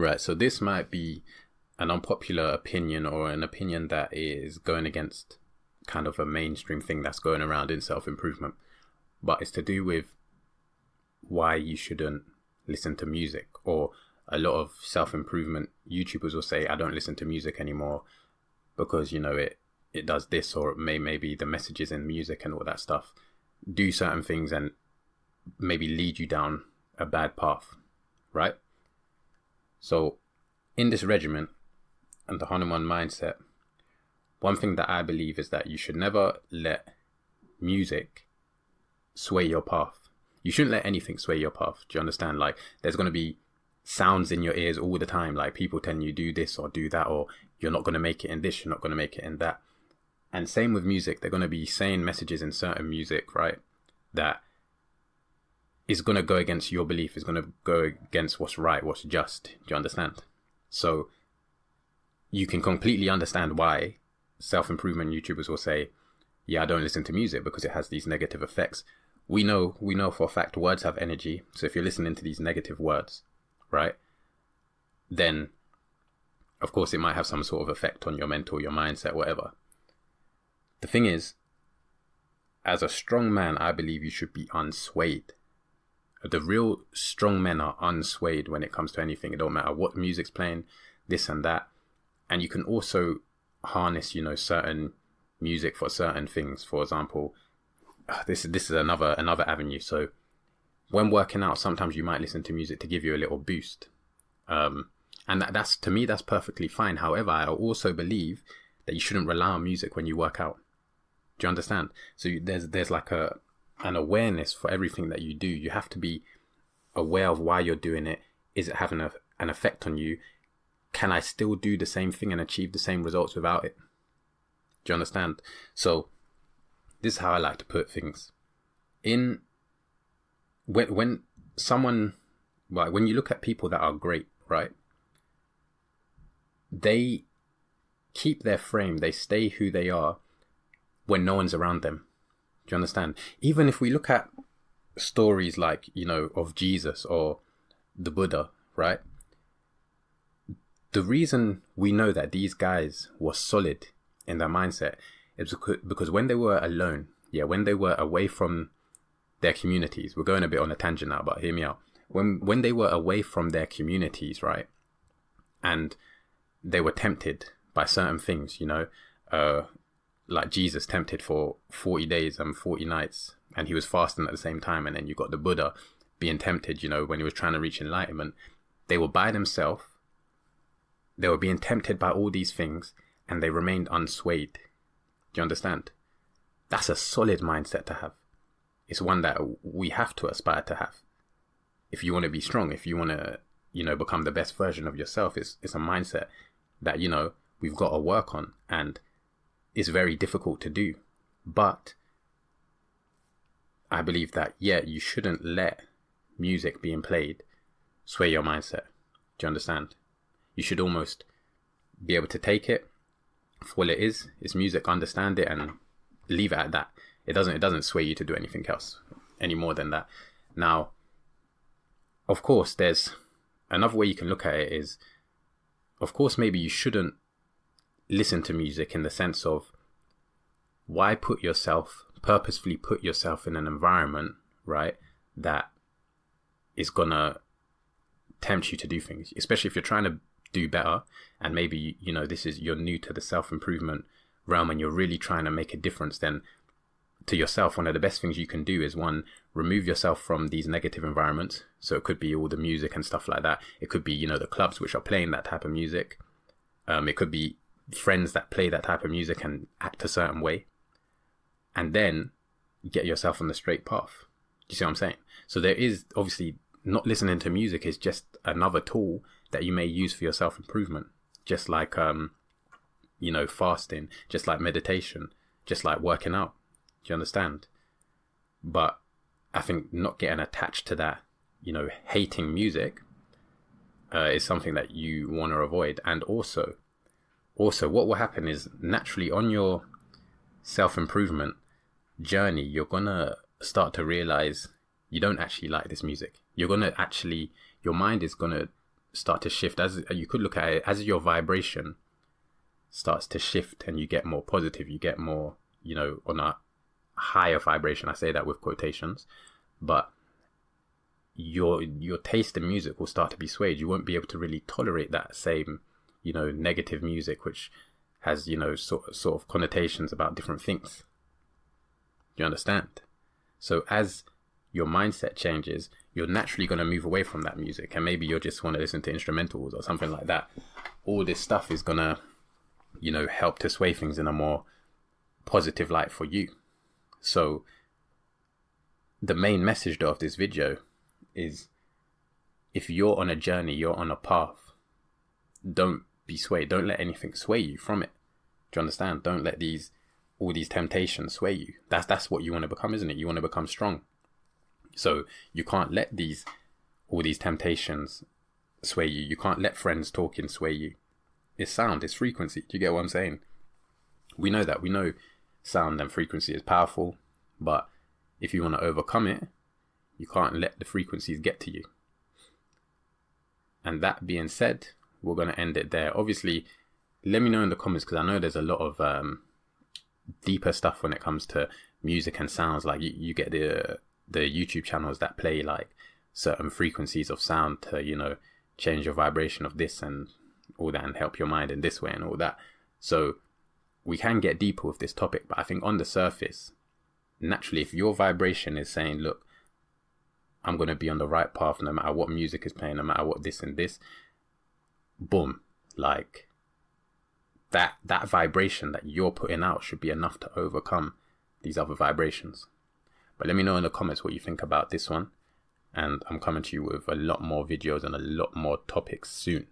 Right. So this might be an unpopular opinion, or an opinion that is going against kind of a mainstream thing that's going around in self-improvement. But it's to do with why you shouldn't listen to music. Or a lot of self-improvement YouTubers will say, I don't listen to music anymore because, it does this, or maybe the messages in music and all that stuff do certain things and maybe lead you down a bad path, right? So in this regimen and the Hanuman mindset, one thing that I believe is that you should never let music sway your path. You shouldn't let anything sway your path. Do you understand? Like, there's going to be sounds in your ears all the time, like people telling you do this or do that, or you're not going to make it in this, you're not going to make it in that. And same with music. They're going to be saying messages in certain music, right, that is going to go against your belief, is going to go against what's right, what's just. Do you understand? So you can completely understand why self-improvement YouTubers will say, yeah, I don't listen to music because it has these negative effects. We know for a fact words have energy. So if you're listening to these negative words, right, then of course it might have some sort of effect on your mental, your mindset, whatever. The thing is, as a strong man, I believe you should be unswayed. The real strong men are unswayed when it comes to anything. It don't matter what music's playing, this and that. And you can also harness, certain music for certain things. For example, this is another avenue. So when working out, sometimes you might listen to music to give you a little boost. And that's, to me, that's perfectly fine. However, I also believe that you shouldn't rely on music when you work out. Do you understand? So there's like an awareness for everything that you do. You have to be aware of why you're doing it. Is it having an effect on you? Can I still do the same thing and achieve the same results without it? Do you understand? So this is how I like to put things. When someone, like, when you look at people that are great, right? They keep their frame. They stay who they are when no one's around them. Do you understand? Even if we look at stories like, of Jesus or the Buddha, right? The reason we know that these guys were solid in their mindset is because when they were alone, when they were away from their communities, we're going a bit on a tangent now, but hear me out. When they were away from their communities, right? And they were tempted by certain things, like Jesus tempted for 40 days and 40 nights, and he was fasting at the same time. And then you got the Buddha being tempted, when he was trying to reach enlightenment. They were by themselves. They were being tempted by all these things, and they remained unswayed. Do you understand? That's a solid mindset to have. It's one that we have to aspire to have. If you want to be strong, if you want to, become the best version of yourself, it's a mindset that, we've got to work on, and it's very difficult to do. But I believe that, you shouldn't let music being played sway your mindset. Do you understand? You should almost be able to take it for what it is. It's music, understand it, and leave it at that. It doesn't sway you to do anything else any more than that. Now, of course, there's another way you can look at it is, of course, maybe you shouldn't listen to music in the sense of, why purposefully put yourself in an environment, right, that is gonna tempt you to do things, especially if you're trying to do better, and maybe you're new to the self-improvement realm and you're really trying to make a difference. Then to yourself, one of the best things you can do is, one, remove yourself from these negative environments. So it could be all the music and stuff like that. It could be the clubs which are playing that type of music. It could be friends that play that type of music and act a certain way, and then get yourself on the straight path. You see what I'm saying? So there is, obviously, not listening to music is just another tool that you may use for your self-improvement, just like fasting, just like meditation, just like working out. Do you understand? But I think not getting attached to that, hating music is something that you want to avoid. And also what will happen is, naturally on your self-improvement journey, you're gonna start to realize you don't actually like this music. Your mind is gonna start to shift, as you could look at it as your vibration starts to shift and you get more positive, you get more, on a higher vibration. I say that with quotations, but your taste in music will start to be swayed. You won't be able to really tolerate that same, negative music, which has, sort of connotations about different things. You understand? So as your mindset changes, you're naturally going to move away from that music, and maybe you just want to listen to instrumentals or something like that. All this stuff is going to, help to sway things in a more positive light for you. So the main message though of this video is, if you're on a journey, you're on a path, don't be swayed. Don't let anything sway you from it. Do you understand? Don't let all these temptations sway you. That's what you want to become, isn't it? You want to become strong. So you can't let all these temptations sway you. You can't let friends talking sway you. It's sound, it's frequency. Do you get what I'm saying? We know that. We know sound and frequency is powerful, but if you want to overcome it, you can't let the frequencies get to you. And that being said, we're going to end it there. Obviously, let me know in the comments, because I know there's a lot of deeper stuff when it comes to music and sounds. Like you get the YouTube channels that play like certain frequencies of sound to, change your vibration of this and all that, and help your mind in this way and all that. So we can get deeper with this topic, but I think on the surface, naturally, if your vibration is saying, look, I'm going to be on the right path no matter what music is playing, no matter what this and this, boom, like that vibration that you're putting out should be enough to overcome these other vibrations. But let me know in the comments what you think about this one, and I'm coming to you with a lot more videos and a lot more topics soon.